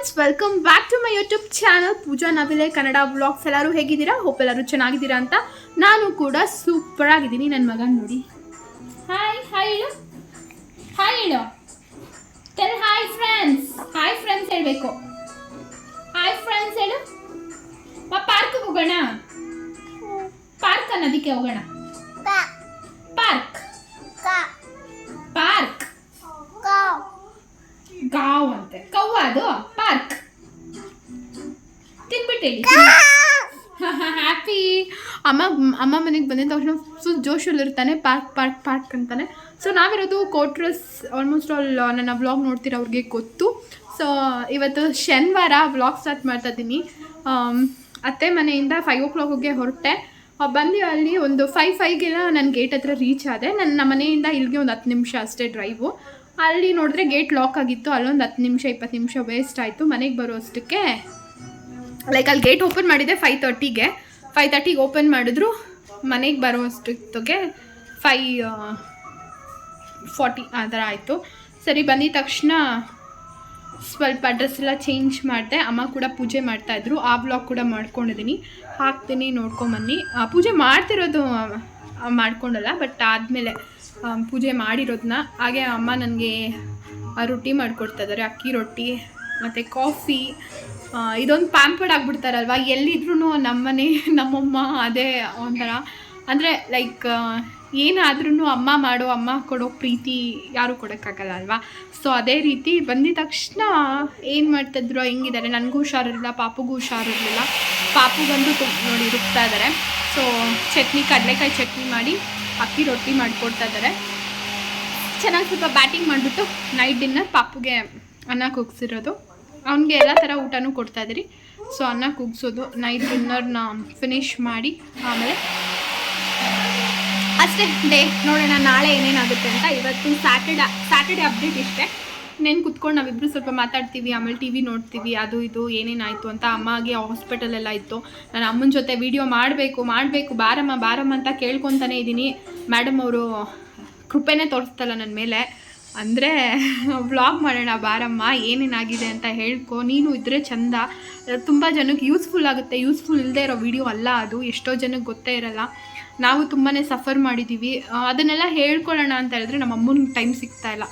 Friends, welcome back to my YouTube channel Pooja Navile Kannada blogs. ಎಲ್ಲರೂ ಹೇಗಿದ್ದೀರಾ? Hope ಎಲ್ಲರೂ ಚೆನ್ನಾಗಿದ್ದೀರಾ ಅಂತ. ನಾನು ಕೂಡ ಸೂಪರ್ ಆಗಿದ್ದೀನಿ. ನನ್ನ ಮಗನ ನೋಡಿ. ಹಾಯ್ ಹಾಯ್ ಹೇಳು, ಹಾಯ್ ಹೇಳು, tell hi friends. Hi friends ಹೇಳಬೇಕು. ಹಾಯ್ ಫ್ರೆಂಡ್ಸ್ ಹೇಳು. ಪಾರ್ಕ್ಗೆ ಹೋಗೋಣ. ಪಾರ್ಕ್ ಅನ್ನೋದಕ್ಕೆ ಹೋಗೋಣ. ಪಾರ್ಕ್ ಪಾರ್ಕ್ ಗಾವ್ ಅಂತೆ. ಕವ್ವ ಅದು ಪಾರ್ಕ್. ತಿನ್ಬಿಟ್ಟೇಳಿ. ಹ್ಯಾಪಿ. ಅಮ್ಮ ಮನೆಗೆ ಬಂದಿದ್ದ ತಕ್ಷಣ ಫುಲ್ ಜೋಶಲ್ಲಿರ್ತಾನೆ. ಪಾರ್ಕ್ ಪಾರ್ಕ್ ಪಾರ್ಕ್ ಅಂತಾನೆ. ಸೊ ನಾವಿರೋದು ಕೋಟ್ರಸ್. ಆಲ್ಮೋಸ್ಟ್ ಆಲ್ ನನ್ನ ವ್ಲಾಗ್ ನೋಡ್ತೀರ ಅವ್ರಿಗೆ ಗೊತ್ತು. ಸೊ ಇವತ್ತು ಶನಿವಾರ ವ್ಲಾಗ್ ಸ್ಟಾರ್ಟ್ ಮಾಡ್ತಾ ಇದ್ದೀನಿ. ಅತ್ತೆ ಮನೆಯಿಂದ 5 o'clockಗೆ ಹೊರಟೆ. ಬಂದು ಅಲ್ಲಿ ಒಂದು 5:05ಗೆಲ್ಲ ನನ್ನ ಗೇಟ್ ಹತ್ರ ರೀಚ್ ಆದೆ. ನನ್ನ ಮನೆಯಿಂದ ಇಲ್ಲಿಗೆ ಒಂದು 10 ನಿಮಿಷ ಅಷ್ಟೇ ಡ್ರೈವು. ಅಲ್ಲಿ ನೋಡಿದ್ರೆ ಗೇಟ್ ಲಾಕ್ ಆಗಿತ್ತು. ಅಲ್ಲೊಂದು 10 ನಿಮಿಷ 20 ನಿಮಿಷ ವೇಸ್ಟ್ ಆಯಿತು. ಮನೆಗೆ ಬರೋಷ್ಟಕ್ಕೆ ಲೈಕ್ ಅಲ್ಲಿ ಗೇಟ್ ಓಪನ್ ಮಾಡಿದೆ 5:30ಗೆ. 5:30ಗೆ ಓಪನ್ ಮಾಡಿದ್ರು. ಮನೆಗೆ ಬರೋಷ್ಟೊತ್ತಿಗೆ 5:40 ಆ ಥರ ಆಯಿತು. ಸರಿ, ಬಂದಿದ ತಕ್ಷಣ ಸ್ವಲ್ಪ ಡ್ರೆಸ್ ಎಲ್ಲ ಚೇಂಜ್ ಮಾಡಿದೆ. ಅಮ್ಮ ಕೂಡ ಪೂಜೆ ಮಾಡ್ತಾಯಿದ್ರು. ಆ ಬ್ಲಾಗ್ ಕೂಡ ಮಾಡ್ಕೊಂಡಿದ್ದೀನಿ, ಹಾಕ್ತೀನಿ, ನೋಡ್ಕೊಂಬನ್ನಿ. ಪೂಜೆ ಮಾಡ್ತಿರೋದು ಮಾಡ್ಕೊಂಡಲ್ಲ, ಬಟ್ ಆದಮೇಲೆ ಪೂಜೆ ಮಾಡಿರೋದನ್ನ. ಹಾಗೆ ಅಮ್ಮ ನನಗೆ ರೊಟ್ಟಿ ಮಾಡಿಕೊಡ್ತಾಯಿದ್ದಾರೆ, ಅಕ್ಕಿ ರೊಟ್ಟಿ ಮತ್ತು ಕಾಫಿ. ಇದೊಂದು ಪ್ಯಾಂಪರ್ಡ್ ಆಗಿಬಿಡ್ತಾರಲ್ವ ಎಲ್ಲಿದ್ರೂ. ನಮ್ಮನೆ ನಮ್ಮಮ್ಮ ಅದೇ ಒಂಥರ ಅಂದರೆ ಲೈಕ್ ಏನಾದ್ರೂ ಅಮ್ಮ ಕೊಡೋ ಪ್ರೀತಿ ಯಾರೂ ಕೊಡೋಕ್ಕಾಗಲ್ಲ ಅಲ್ವಾ. ಸೊ ಅದೇ ರೀತಿ ಬಂದಿದ ತಕ್ಷಣ ಏನು ಮಾಡ್ತಿದ್ರು, ಹೆಂಗಿದ್ದಾರೆ. ನನಗೂ ಹುಷಾರಿರಲಿಲ್ಲ, ಪಾಪುಗೂ ಹುಷಾರಿರಲಿಲ್ಲ. ಪಾಪು ಬಂದು ನೋಡಿ ರುಬ್ತಾ ಇದ್ದಾರೆ. ಸೊ ಚಟ್ನಿ, ಕಡಲೆಕಾಯಿ ಚಟ್ನಿ ಮಾಡಿ ಅಕ್ಕಿ ರೊಟ್ಟಿ ಮಾಡಿಕೊಡ್ತಾ ಇದ್ದಾರೆ. ಚೆನ್ನಾಗಿ ಸ್ವಲ್ಪ ಬ್ಯಾಟಿಂಗ್ ಮಾಡಿಬಿಟ್ಟು ನೈಟ್ ಡಿನ್ನರ್ ಪಾಪುಗೆ ಅನ್ನ ಕೂಗಿಸಿರೋದು. ಅವನಿಗೆ ಎಲ್ಲ ಥರ ಊಟನೂ ಕೊಡ್ತಾಯಿದ್ದೀರಿ. ಸೊ ಅನ್ನ ಕೂಗಿಸೋದು, ನೈಟ್ ಡಿನ್ನರ್ನ ಫಿನಿಷ್ ಮಾಡಿ ಆಮೇಲೆ ಅಷ್ಟೇ ಡೇ. ನೋಡೋಣ ನಾಳೆ ಏನೇನಾಗುತ್ತೆ ಅಂತ. ಇವತ್ತು ಸ್ಯಾಟರ್ಡೆ ಅಪ್ಡೇಟ್ ಇಷ್ಟೇ. ಇನ್ನೇನು ಕುತ್ಕೊಂಡು ನಾವಿಬ್ಬರು ಸ್ವಲ್ಪ ಮಾತಾಡ್ತೀವಿ, ಆಮೇಲೆ TV ನೋಡ್ತೀವಿ, ಅದು ಇದು ಏನೇನಾಯಿತು ಅಂತ. ಅಮ್ಮಗೆ ಹಾಸ್ಪಿಟಲೆಲ್ಲ ಇತ್ತು. ನಾನು ಅಮ್ಮನ ಜೊತೆ ವೀಡಿಯೋ ಮಾಡಬೇಕು ಬಾರಮ್ಮ ಅಂತ ಕೇಳ್ಕೊತಾನೆ ಇದ್ದೀನಿ. ಮೇಡಮ್ ಅವರು ಕೃಪೆನೇ ತೋರಿಸ್ತಲ್ಲ ನನ್ನ ಮೇಲೆ. ಅಂದರೆ ವ್ಲಾಗ್ ಮಾಡೋಣ ಬಾರಮ್ಮ, ಏನೇನಾಗಿದೆ ಅಂತ ಹೇಳ್ಕೊ, ನೀನು ಇದ್ದರೆ ಚಂದ. ತುಂಬ ಜನಕ್ಕೆ ಯೂಸ್ಫುಲ್ ಆಗುತ್ತೆ. ಯೂಸ್ಫುಲ್ ಇಲ್ಲದೆ ಇರೋ ವಿಡಿಯೋ ಅಲ್ಲ ಅದು. ಎಷ್ಟೋ ಜನಕ್ಕೆ ಗೊತ್ತೇ ಇರಲ್ಲ. ನಾವು ತುಂಬಾ ಸಫರ್ ಮಾಡಿದ್ದೀವಿ. ಅದನ್ನೆಲ್ಲ ಹೇಳ್ಕೊಳ್ಳೋಣ ಅಂತ ಹೇಳಿದ್ರೆ ನಮ್ಮ ಅಮ್ಮನಿಗೆ ಟೈಮ್ ಸಿಗ್ತಾಯಿಲ್ಲ.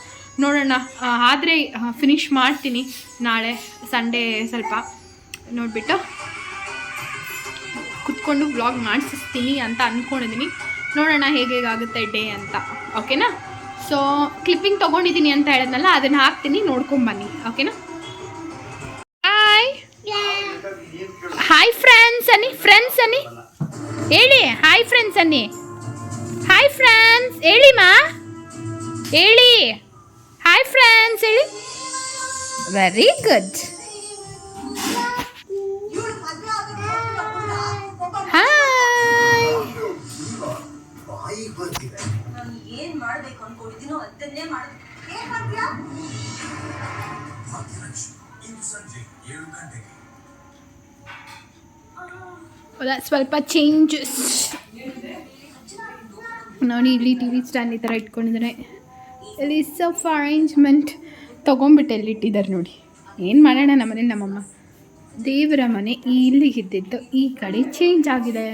ನೋಡೋಣ, ಆದರೆ ಫಿನಿಷ್ ಮಾಡ್ತೀನಿ ನಾಳೆ ಸಂಡೇ. ಸ್ವಲ್ಪ ನೋಡಿಬಿಟ್ಟು ಕುತ್ಕೊಂಡು ವ್ಲಾಗ್ ಮಾಡಿಸ್ತೀನಿ ಅಂತ ಅಂದ್ಕೊಂಡಿದ್ದೀನಿ. ನೋಡೋಣ ಹೇಗಾಗುತ್ತೆ ಡೇ ಅಂತ. ಓಕೆನಾ? ಸೊ ಕ್ಲಿಪ್ಪಿಂಗ್ ತೊಗೊಂಡಿದ್ದೀನಿ ಅಂತ ಹೇಳಿದ್ನಲ್ಲ, ಅದನ್ನು ಹಾಕ್ತೀನಿ, ನೋಡ್ಕೊಂಬನ್ನಿ. ಓಕೆನಾ? ಹಾಯ್ ಫ್ರೆಂಡ್ಸ್ ಅನ್ನಿ ಹೇಳಿ. ಹಾಯ್ ಫ್ರೆಂಡ್ಸ್ ಅನ್ನಿ. ಹಾಯ್ ಫ್ರೆಂಡ್ಸ್ ಹೇಳಿ ಮಾ, ಹೇಳಿ. ಹಾಯ್ ಫ್ರೆಂಡ್ಸ್ ಹೇಳಿ. Very good. ಹಾಯ್. ಸ್ವಲ್ಪ ಚೇಂಜಸ್ ನೋಡಿ. ಇಲ್ಲಿ TV ಸ್ಟ್ಯಾಂಡ್ ಈ ಥರ ಇಟ್ಕೊಂಡಿದ್ದಾರೆ. ಇಲ್ಲಿ ಸೋಫಾ ಅರೇಂಜ್ಮೆಂಟ್ ತೊಗೊಂಡ್ಬಿಟ್ಟು ಎಲ್ಲಿಟ್ಟಿದ್ದಾರೆ ನೋಡಿ. ಏನು ಮಾಡೋಣ, ನಮ್ಮನೇಲಿ ನಮ್ಮಮ್ಮ ದೇವರ ಮನೆ ಇಲ್ಲಿಗಿದ್ದಿದ್ದು ಈ ಕಡೆ ಚೇಂಜ್ ಆಗಿದೆ.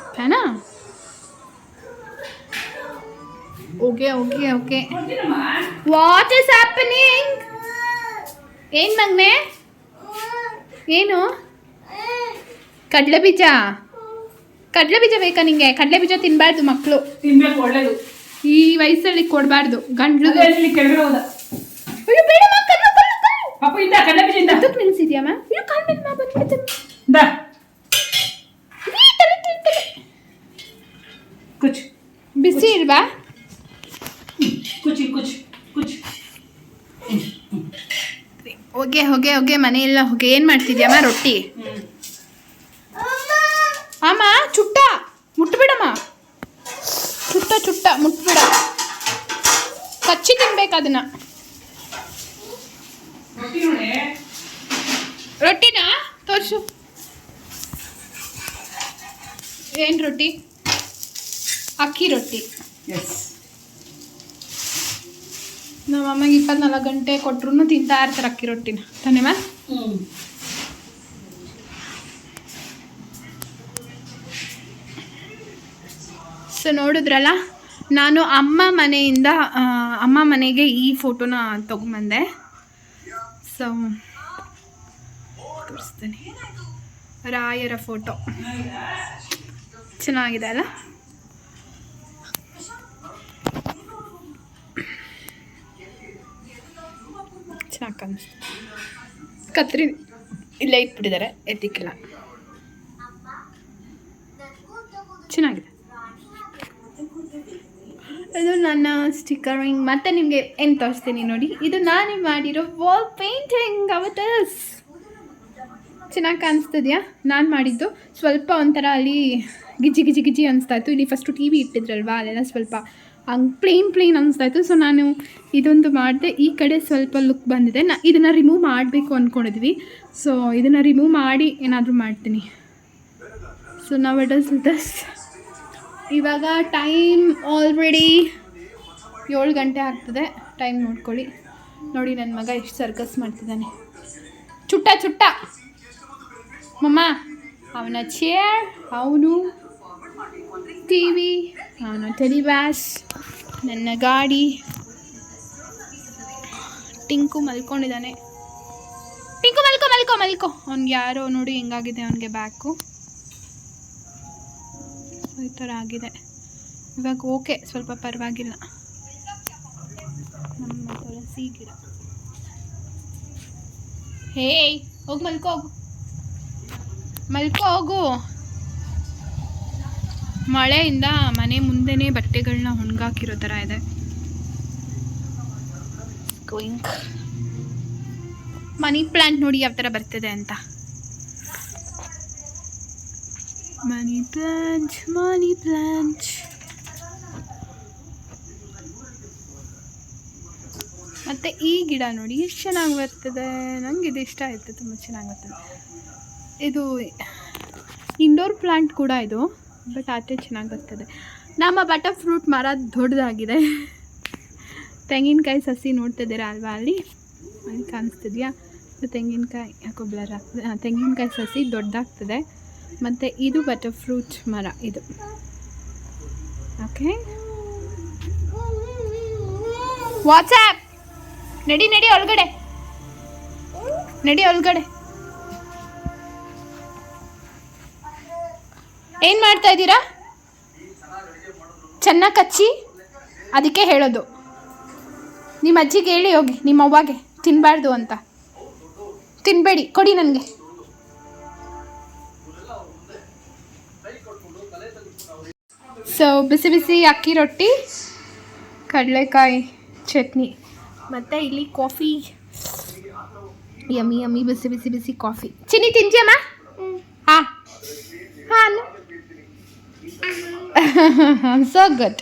ಓಕೆನಾ? ಓಕೆ. What is happening? ಏನು ಮಗನೆ? ಏನು? ಕಡಲೆ ಬೀಜ ಬೇಕಾ ನಿಂಗೆ? ಕಡಲೆ ಬೀಜ ತಿನ್ನಬಾರ್ದು ಮಕ್ಕಳು. ತಿನ್ಬೇಕು, ಒಳ್ಳೇದು. ಈ ವಯಸ್ಸಲ್ಲಿ ಕೊಡಬಾರ್ದು. ಗಂಡ್ಲು ಕೆಳಗಡೆ ಹೋದ. ಅಯ್ಯೋ ಬೇಡ ಪಾಪ ಇಂದ ಕಡಲೆ ಬೀಜ ಇಂದ ಅದಕ್ಕೆ ನಿಲ್ಸಿದ್ಯಾಮ? ಅಯ್ಯೋ ಕಾಲ್ಮೇಲೆ ಮಾ ಬಂದ್ಬಿಡ್ತೀನಿ. ಕುಚ್ ಬಿಸಿ ಇಲ್ವಾ? ಕುಚ್. ಹೋಗೆ ಮನೆಯೆಲ್ಲ ಹೋಗಿ. ಏನು ಮಾಡ್ತಿದ್ಯಮ್ಮ? ರೊಟ್ಟಿ. ಅಮ್ಮ ಚುಟ್ಟ ಮುಟ್ಬಿಡಮ್ಮ. ಚುಟ್ಟ ಮುಟ್ಬಿಡ. ಕಚ್ಚಿ ತಿನ್ಬೇಕು ಅದನ್ನ. ರೊಟ್ಟಿನ ತೋರಿಸು. ಏನು ರೊಟ್ಟಿ? ಅಕ್ಕಿ ರೊಟ್ಟಿ. ನಮ್ಮ ಅಮ್ಮಗೆ 24 ಗಂಟೆ ಕೊಟ್ರು ತಿಂತಾ ಇರ್ತಾರೆ ಅಕ್ಕಿ ರೊಟ್ಟಿನ ತಾನೇ ಮ್ಯಾಮ್. ಸೊ ನೋಡಿದ್ರಲ್ಲ, ನಾನು ಅಮ್ಮ ಮನೆಗೆ ಈ ಫೋಟೋನ ತೊಗೊಂಬಂದೆ. ಸೊ ತೋರಿಸ್ತೀನಿ, ರಾಯರ ಫೋಟೋ ಚೆನ್ನಾಗಿದೆ ಅಲ್ಲ. ಚೆನ್ನಾಗಿ ಕಾಣಿಸ್ತು. ಕತ್ರಿ ಇಲ್ಲೇ ಇಟ್ಬಿಟ್ಟಿದ್ದಾರೆ, ಎತ್ತಿಕ್ಕಿಲ್ಲ. ಚೆನ್ನಾಗಿದೆ. ಇದು ನನ್ನ ಸ್ಟಿಕ್ಕರಿಂಗ್. ಮತ್ತೆ ನಿಮಗೆ ಏನು ತೋರಿಸ್ತೀನಿ ನೋಡಿ, ಇದು ನಾನೇ ಮಾಡಿರೋ ವಾಲ್ ಪೇಂಟಿಂಗ್. ಅವತ್ತಸ್ ಚೆನ್ನಾಗಿ ಕಾಣಿಸ್ತದ್ಯಾ? ನಾನು ಮಾಡಿದ್ದು ಸ್ವಲ್ಪ ಒಂಥರ ಅಲ್ಲಿ ಗಿಜಿ ಗಿಜಿ ಗಿಜಿ ಅನಿಸ್ತಾಯಿತ್ತು. ಇಲ್ಲಿ ಫಸ್ಟು ಟಿ ವಿ ಇಟ್ಟಿದ್ರಲ್ವ, ಅಲ್ಲೆಲ್ಲ ಸ್ವಲ್ಪ ಹಂಗೆ ಪ್ಲೇನ್ ಅನಿಸ್ತಾಯಿತ್ತು. ಸೊ ನಾನು ಇದೊಂದು ಮಾಡಿದೆ. ಈ ಕಡೆ ಸ್ವಲ್ಪ ಲುಕ್ ಬಂದಿದೆ. ಇದನ್ನು ರಿಮೂವ್ ಮಾಡಬೇಕು ಅಂದ್ಕೊಂಡಿದ್ವಿ. ಸೊ ಇದನ್ನು ರಿಮೂವ್ ಮಾಡಿ ಏನಾದರೂ ಮಾಡ್ತೀನಿ. ಸೊ ನಾವು ಇಟ್ ದಿಸ್. ಇವಾಗ ಟೈಮ್ ಆಲ್ರೆಡಿ 7 ಗಂಟೆ ಆಗ್ತದೆ. ಟೈಮ್ ನೋಡ್ಕೊಳ್ಳಿ. ನೋಡಿ ನನ್ನ ಮಗ ಎಷ್ಟು ಸರ್ಕಸ್ ಮಾಡ್ತಿದ್ದಾನೆ. ಚುಟ್ಟ ಮಮ್ಮ, ಅವನ ಚೇರ್, ಅವನು ಟಿ ವಿ, ಅವನ ಟೆಲಿವ್ಯಾಸ್, ನನ್ನ ಗಾಡಿ. ಟಿಂಕು ಮಲ್ಕೊಂಡಿದ್ದಾನೆ. ಟಿಂಕು ಮಲ್ಕೋ. ಅವ್ನಿಗೆ ಯಾರೋ ನೋಡಿ ಹೆಂಗಾಗಿದೆ ಅವನಿಗೆ ಬ್ಯಾಕು. ಈ ಥರ ಆಗಿದೆ ಇವಾಗ. ಓಕೆ, ಸ್ವಲ್ಪ ಪರವಾಗಿಲ್ಲ. ನಮ್ಮ ತುಳಸಿ ಗಿಡ. ಹೇಯ್, ಹೋಗಿ ಮಲ್ಕೋ ಹೋಗು. ಮಳೆಯಿಂದ ಮನೆ ಮುಂದೆನೇ ಬಟ್ಟೆಗಳನ್ನ ಒಣಗಾಕಿರೋ ಥರ ಇದೆ. ಗೋಯಿಂಗ್. ಮನಿ ಪ್ಲ್ಯಾಂಟ್ ನೋಡಿ ಯಾವ ಥರ ಬರ್ತಿದೆ ಅಂತ. Money plant. ಮತ್ತು ಈ ಗಿಡ ನೋಡಿ ಎಷ್ಟು ಚೆನ್ನಾಗಿ ಬರ್ತದೆ. ನನಗೆ ಇದು ಇಷ್ಟ ಆಯಿತು, ತುಂಬ ಚೆನ್ನಾಗಿ ಬರ್ತದೆ. ಇದು ಇಂಡೋರ್ ಪ್ಲ್ಯಾಂಟ್ ಕೂಡ ಇದು, ಬಟ್ ಆಚೆ ಚೆನ್ನಾಗಿ ಬರ್ತದೆ. ನಮ್ಮ ಬಟರ್ ಫ್ರೂಟ್ ಮರ ದೊಡ್ಡದಾಗಿದೆ. ತೆಂಗಿನಕಾಯಿ ಸಸಿ ನೋಡ್ತಿದ್ದೀರಾ ಅಲ್ವಾ, ಅಲ್ಲಿ ಕಾಣಿಸ್ತಿದ್ಯಾ? ತೆಂಗಿನಕಾಯಿ ಯಾಕೋ ಬ್ಲರ್ ಆಗ್ತದೆ. ತೆಂಗಿನಕಾಯಿ ಸಸಿ ದೊಡ್ಡದಾಗ್ತದೆ. ಮತ್ತು ಇದು ಬಟರ್ ಫ್ರೂಟ್ ಮರ ಇದು. ಓಕೆ, ವಾಟ್ಸ್ಆ್ಯಪ್ ನಡಿ ಒಳಗಡೆ. ಏನು ಮಾಡ್ತಾ ಇದ್ದೀರಾ? ಚೆನ್ನಾಗಿ ಕಚ್ಚಿ, ಅದಕ್ಕೆ ಹೇಳೋದು. ನಿಮ್ಮ ಅಜ್ಜಿಗೆ ಹೇಳಿ ಹೋಗಿ, ನಿಮ್ಮ ಅವ್ವಾಗೆ ತಿನ್ನಬಾರ್ದು ಅಂತ. ತಿನ್ನಬೇಡಿ, ಕೊಡಿ ನನಗೆ. ಸೊ ಬಿಸಿ ಅಕ್ಕಿ ರೊಟ್ಟಿ, ಕಡಲೆಕಾಯಿ ಚಟ್ನಿ, ಮತ್ತು ಇಲ್ಲಿ ಕಾಫಿ. ಯಮ್ಮಿ ಬಿಸಿ ಕಾಫಿ. ಚಿನ್ನಿ ತಿಂತೀಯಮ್ಮ? ಹಾಂ ಸೊ ಗುಡ್.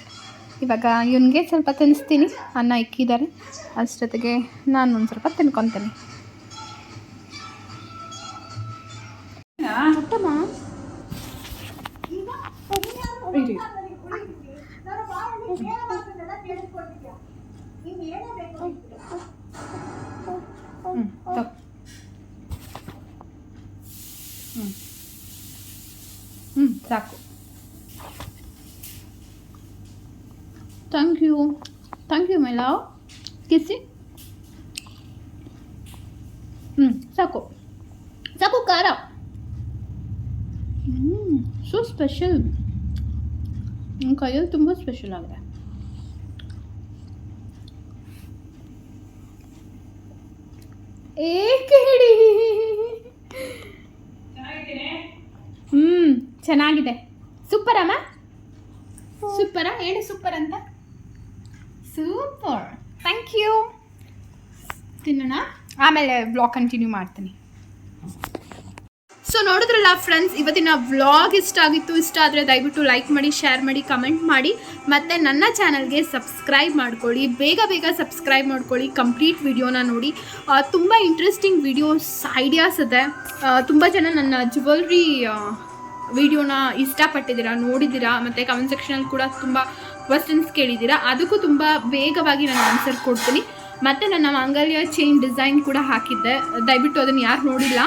ಇವಾಗ ಇವನಿಗೆ ಸ್ವಲ್ಪ ತಿನ್ನಿಸ್ತೀನಿ. ಅನ್ನ ಇಕ್ಕಿದ್ದಾರೆ, ಅಷ್ಟೊತ್ತಿಗೆ ನಾನು ಒಂದು ಸ್ವಲ್ಪ ತಿನ್ಕೊತೀನಿ. ಸಾಕು. Thank you my love. ಕಿಸಿ. ಸಾಕು ಖಾರ. So special. ನನ್ನ ಕೈಯಲ್ಲಿ ತುಂಬ ಸ್ಪೆಷಲ್ ಆಗಿದೆ. ಏಕೆ ಹೇಳಿ. ಚೆನ್ನಾಗಿದೆ. ಸೂಪರ್ ಅಮ್ಮ. ಸೂಪರಾ? ಹೇಳಿ ಸೂಪರ್ ಅಂತ. Super, thank you. ತಿನ್ನೋಣ, ಆಮೇಲೆ ವ್ಲಾಗ್ ಕಂಟಿನ್ಯೂ ಮಾಡ್ತೀನಿ. ಸೊ ನೋಡಿದ್ರಲ್ಲ ಫ್ರೆಂಡ್ಸ್, ಇವತ್ತಿನ ವ್ಲಾಗ್ ಇಷ್ಟ ಆದರೆ ದಯವಿಟ್ಟು ಲೈಕ್ ಮಾಡಿ, ಶೇರ್ ಮಾಡಿ, ಕಮೆಂಟ್ ಮಾಡಿ, ಮತ್ತು ನನ್ನ ಚಾನಲ್ಗೆ ಸಬ್ಸ್ಕ್ರೈಬ್ ಮಾಡ್ಕೊಳ್ಳಿ. ಬೇಗ ಸಬ್ಸ್ಕ್ರೈಬ್ ಮಾಡ್ಕೊಳ್ಳಿ. ಕಂಪ್ಲೀಟ್ ವಿಡಿಯೋನ ನೋಡಿ. ತುಂಬ ಇಂಟ್ರೆಸ್ಟಿಂಗ್ ವಿಡಿಯೋಸ್, ಐಡಿಯಾಸ್ ಇದೆ. ತುಂಬ ಜನ ನನ್ನ ಜ್ಯುವೆಲ್ರಿ ವಿಡಿಯೋನ ಇಷ್ಟಪಟ್ಟಿದ್ದೀರಾ, ನೋಡಿದ್ದೀರಾ. ಮತ್ತು ಕಮೆಂಟ್ ಸೆಕ್ಷನಲ್ಲಿ ಕೂಡ ತುಂಬ ಕ್ವಶನ್ಸ್ ಕೇಳಿದ್ದೀರಾ, ಅದಕ್ಕೂ ತುಂಬ ವೇಗವಾಗಿ ನಾನು ಆನ್ಸರ್ ಕೊಡ್ತೀನಿ. ಮತ್ತು ನನ್ನ ಮಾಂಗಲ್ಯ ಚೈನ್ ಡಿಸೈನ್ ಕೂಡ ಹಾಕಿದ್ದೆ, ದಯವಿಟ್ಟು ಅದನ್ನು ಯಾರು ನೋಡಿಲ್ಲ,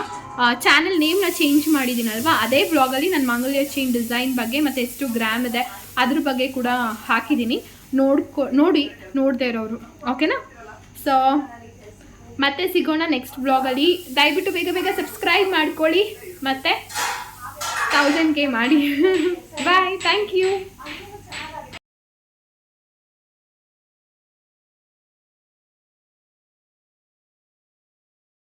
ಚಾನಲ್ ನೇಮ್ನ ಚೇಂಜ್ ಮಾಡಿದ್ದೀನಲ್ವಾ, ಅದೇ ಬ್ಲಾಗಲ್ಲಿ ನನ್ನ ಮಾಂಗಲ್ಯ ಚೈನ್ ಡಿಸೈನ್ ಬಗ್ಗೆ ಮತ್ತು ಎಷ್ಟು ಗ್ರಾಮ್ ಇದೆ ಅದ್ರ ಬಗ್ಗೆ ಕೂಡ ಹಾಕಿದ್ದೀನಿ. ನೋಡಿ ನೋಡದೇ ಇರೋರು, ಓಕೆನಾ? ಸೊ ಮತ್ತೆ ಸಿಗೋಣ ನೆಕ್ಸ್ಟ್ ಬ್ಲಾಗಲ್ಲಿ. ದಯವಿಟ್ಟು ಬೇಗ ಬೇಗ ಸಬ್ಸ್ಕ್ರೈಬ್ ಮಾಡ್ಕೊಳ್ಳಿ ಮತ್ತು 1000K ಮಾಡಿ. ಬಾಯ್, ಥ್ಯಾಂಕ್ ಯು.